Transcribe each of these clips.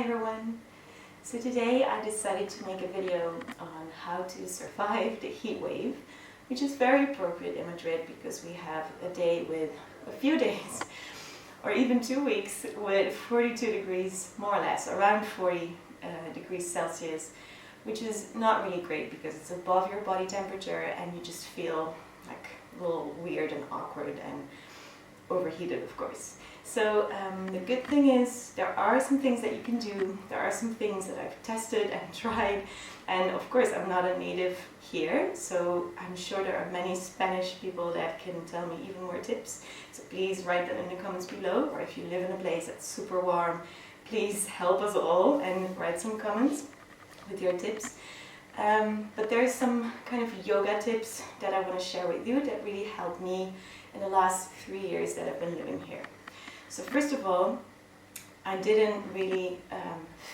Hi everyone! So today I decided to make a video on how to survive the heat wave, which is very appropriate in Madrid because we have a day with a few days or even 2 weeks with 42 degrees, more or less, around 40 degrees Celsius, which is not really great because it's above your body temperature and you just feel like a little weird and awkward and overheated, of course. So the good thing is there are some things that you can do. There are some things that I've tested and tried, and of course I'm not a native here, so I'm sure there are many Spanish people that can tell me even more tips. So please write them in the comments below, or if you live in a place that's super warm, please help us all and write some comments with your tips. But there's some kind of yoga tips that I want to share with you that really helped me in the last 3 years that I've been living here. So first of all, I didn't really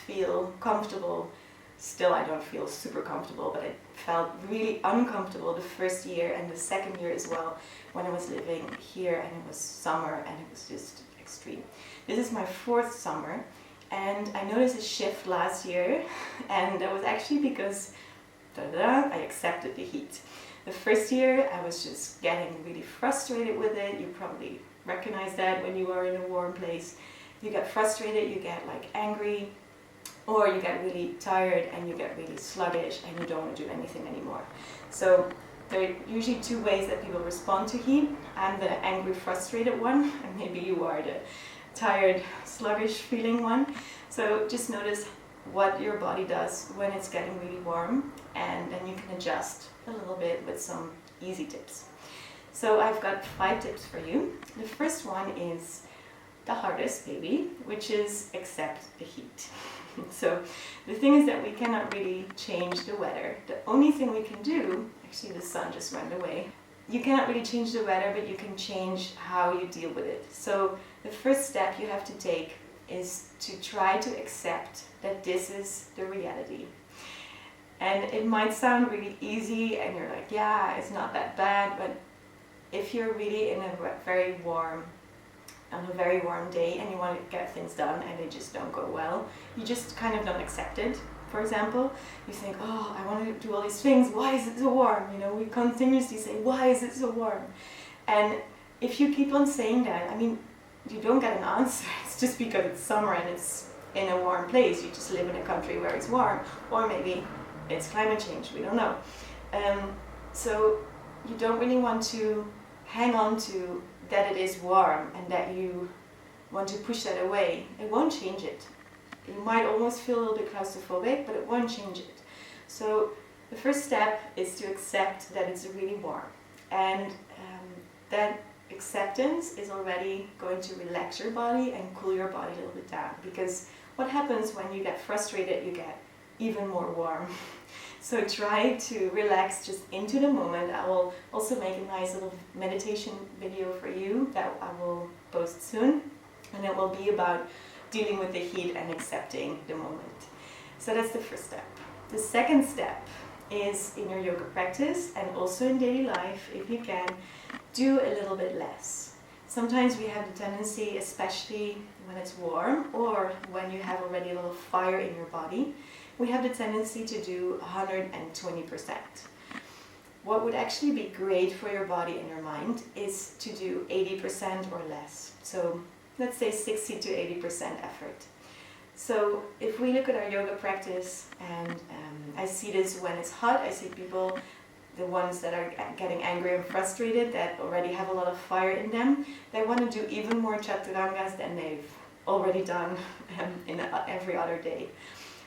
feel comfortable. Still, I don't feel super comfortable, but I felt really uncomfortable the first year and the second year as well when I was living here and it was summer and it was just extreme. This is my 4th summer and I noticed a shift last year, and that was actually because I accepted the heat. The first year I was just getting really frustrated with it. You probably recognize that when you are in a warm place. You get frustrated, you get like angry, or you get really tired and you get really sluggish and you don't want to do anything anymore. So there are usually 2 ways that people respond to heat. I'm the angry, frustrated one, and maybe you are the tired, sluggish feeling one. So just notice what your body does when it's getting really warm, and then you can adjust a little bit with some easy tips. So I've got 5 tips for you. The first one is the hardest maybe, which is accept the heat. So the thing is that we cannot really change the weather. The only thing we can do, actually the sun just went away, you cannot really change the weather, but you can change how you deal with it. So the first step you have to take is to try to accept that this is the reality. And it might sound really easy and you're like, yeah, it's not that bad, but if you're really in a very warm day and you want to get things done and they just don't go well, you just kind of don't accept it. For example, you think, oh, I want to do all these things, why is it so warm? You know, we continuously say, why is it so warm? And if you keep on saying that, I mean, you don't get an answer. It's just because it's summer and it's in a warm place. You just live in a country where it's warm, or maybe it's climate change, we don't know. So you don't really want to hang on to that it is warm and that you want to push that away. It won't change it. You might almost feel a little bit claustrophobic, but it won't change it. So the first step is to accept that it's really warm, and that acceptance is already going to relax your body and cool your body a little bit down, because what happens when you get frustrated, you get even more warm. So try to relax just into the moment. I will also make a nice little meditation video for you that I will post soon, and it will be about dealing with the heat and accepting the moment. So that's the first step. The second step is in your yoga practice and also in daily life, if you can, do a little bit less. Sometimes we have the tendency, especially when it's warm or when you have already a little fire in your body, we have the tendency to do 120%. What would actually be great for your body and your mind is to do 80% or less. So let's say 60 to 80% effort. So if we look at our yoga practice, and I see this when it's hot, I see people, the ones that are getting angry and frustrated, that already have a lot of fire in them, they want to do even more chaturangas than they've already done in every other day.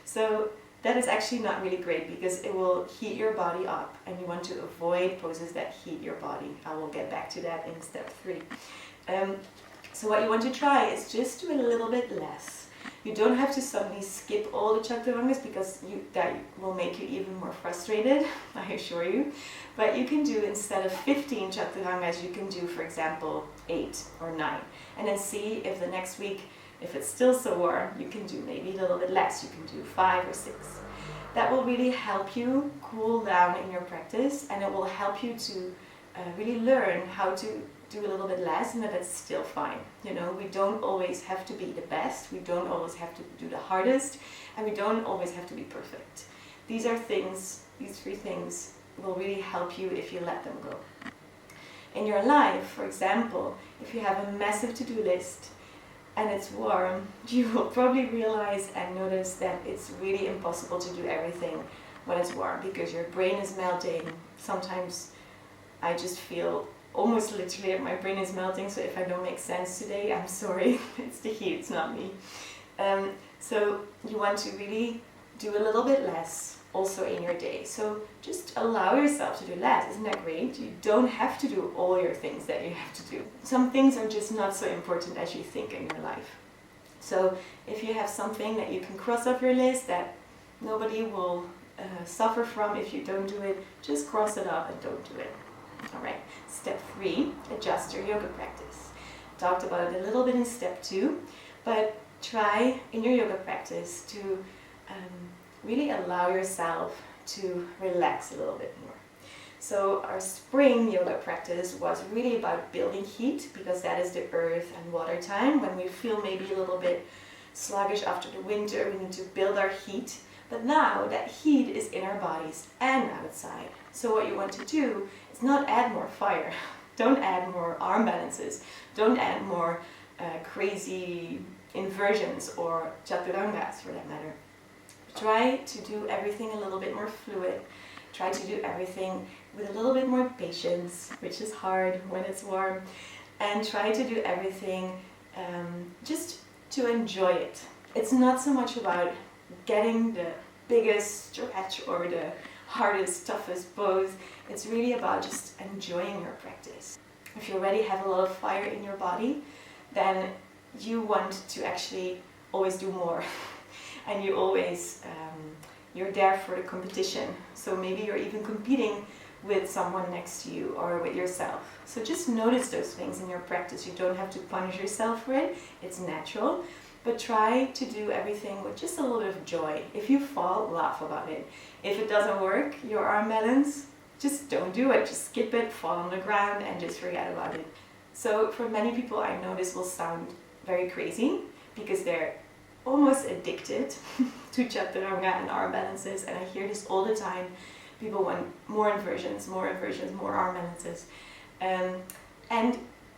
So that is actually not really great because it will heat your body up, and you want to avoid poses that heat your body. I will get back to that in step 3. So what you want to try is just do a little bit less. You don't have to suddenly skip all the chaturangas because that will make you even more frustrated, I assure you. But you can do, instead of 15 chaturangas, you can do, for example, 8 or 9. And then see if the next week, if it's still so warm, you can do maybe a little bit less. You can do 5 or 6. That will really help you cool down in your practice, and it will help you to really learn how to do a little bit less, and that's still fine. You know, we don't always have to be the best, we don't always have to do the hardest, and we don't always have to be perfect. These three things will really help you if you let them go. In your life, for example, if you have a massive to-do list and it's warm, you will probably realize and notice that it's really impossible to do everything when it's warm because your brain is melting. Sometimes I just feel almost literally my brain is melting, so if I don't make sense today, I'm sorry. It's the heat, it's not me. So you want to really do a little bit less also in your day. So just allow yourself to do less. Isn't that great? You don't have to do all your things that you have to do. Some things are just not so important as you think in your life. So if you have something that you can cross off your list that nobody will suffer from if you don't do it, just cross it off and don't do it. Alright, step 3, adjust your yoga practice. Talked about it a little bit in step 2, but try in your yoga practice to really allow yourself to relax a little bit more. So our spring yoga practice was really about building heat, because that is the earth and water time when we feel maybe a little bit sluggish after the winter. We need to build our heat, but now that heat is in our bodies and outside. So what you want to do is not add more fire. Don't add more arm balances. Don't add more crazy inversions or chaturangas for that matter. Try to do everything a little bit more fluid. Try to do everything with a little bit more patience, which is hard when it's warm. And try to do everything just to enjoy it. It's not so much about getting the biggest stretch or the hardest, toughest pose. It's really about just enjoying your practice. If you already have a lot of fire in your body, then you want to actually always do more. And you always, you're there for the competition. So maybe you're even competing with someone next to you or with yourself. So just notice those things in your practice. You don't have to punish yourself for it. It's natural. But try to do everything with just a little bit of joy. If you fall, laugh about it. If it doesn't work, your arm balance, just don't do it. Just skip it, fall on the ground, and just forget about it. So for many people, I know this will sound very crazy because they're almost addicted to chaturanga and arm balances, and I hear this all the time. People want more inversions, more arm balances. And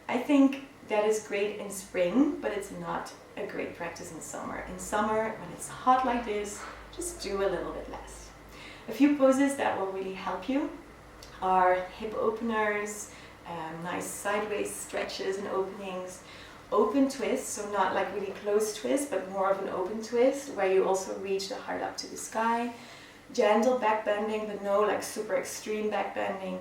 I think that is great in spring, but it's not a great practice in summer. In summer, when it's hot like this, just do a little bit less. A few poses that will really help you are hip openers, nice sideways stretches and openings, open twists, so not like really close twist, but more of an open twist where you also reach the heart up to the sky, gentle back bending, but no like super extreme back bending,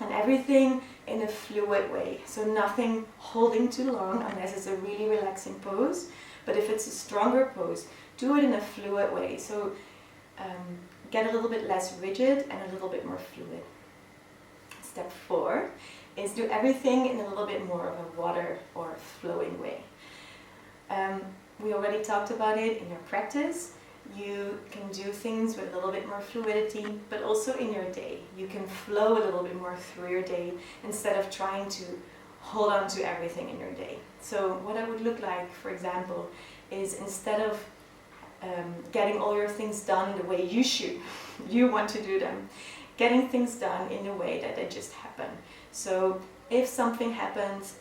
and everything in a fluid way. So nothing holding too long unless it's a really relaxing pose, but if it's a stronger pose, do it in a fluid way. So get a little bit less rigid and a little bit more fluid. Step 4 is do everything in a little bit more of a water or flowing way. We already talked about it in your practice. You can do things with a little bit more fluidity, but also in your day. You can flow a little bit more through your day instead of trying to hold on to everything in your day. So what that would look like, for example, is instead of getting all your things done the way you want to do them, getting things done in a way that they just happen. So if something happens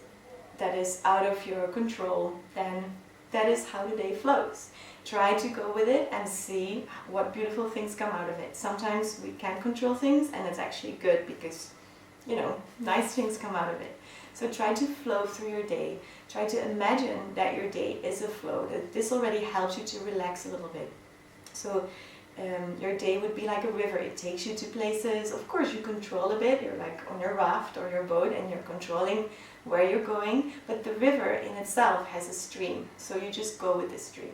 that is out of your control, then that is how the day flows. Try to go with it and see what beautiful things come out of it. Sometimes we can't control things, and it's actually good because, you know, nice things come out of it. So try to flow through your day. Try to imagine that your day is a flow, that this already helps you to relax a little bit. So your day would be like a river. It takes you to places. Of course, you control a bit. You're like on your raft or your boat and you're controlling where you're going. But the river in itself has a stream. So you just go with the stream.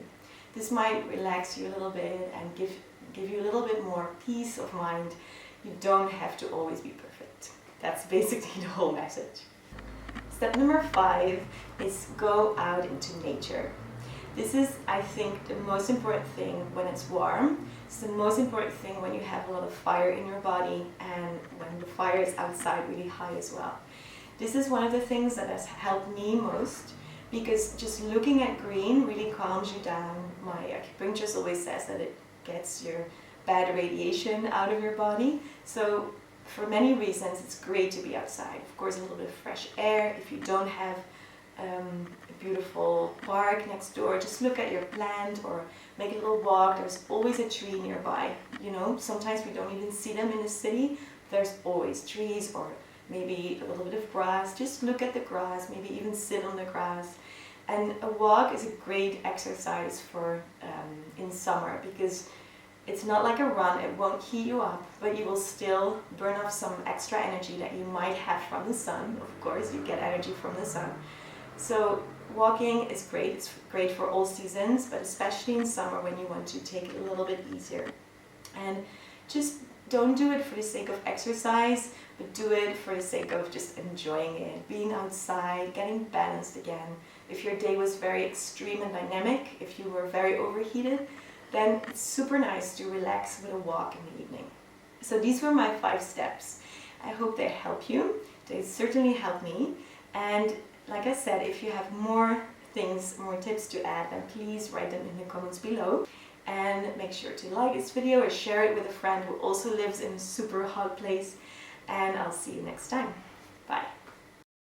This might relax you a little bit and give you a little bit more peace of mind. You don't have to always be perfect. That's basically the whole message. Step number 5 is go out into nature. This is, I think, the most important thing when it's warm. It's the most important thing when you have a lot of fire in your body and when the fire is outside really high as well. This is one of the things that has helped me most, because just looking at green really calms you down. My acupuncturist always says that it gets your bad radiation out of your body. So for many reasons, it's great to be outside. Of course, a little bit of fresh air. If you don't have a beautiful park next door, just look at your plant or make a little walk. There's always a tree nearby. You know, sometimes we don't even see them in the city. There's always trees, or maybe a little bit of grass. Just look at the grass, maybe even sit on the grass. And a walk is a great exercise for in summer, because it's not like a run. It won't heat you up, but you will still burn off some extra energy that you might have from the sun. Of course, you get energy from the sun. So walking is great. It's great for all seasons, but especially in summer when you want to take it a little bit easier. And just don't do it for the sake of exercise, but do it for the sake of just enjoying it, being outside, getting balanced again. If your day was very extreme and dynamic, if you were very overheated, then it's super nice to relax with a walk in the evening. So these were my 5 steps. I hope they help you. They certainly help me. And like I said, if you have more things, more tips to add, then please write them in the comments below. And make sure to like this video or share it with a friend who also lives in a super hot place. And I'll see you next time. Bye.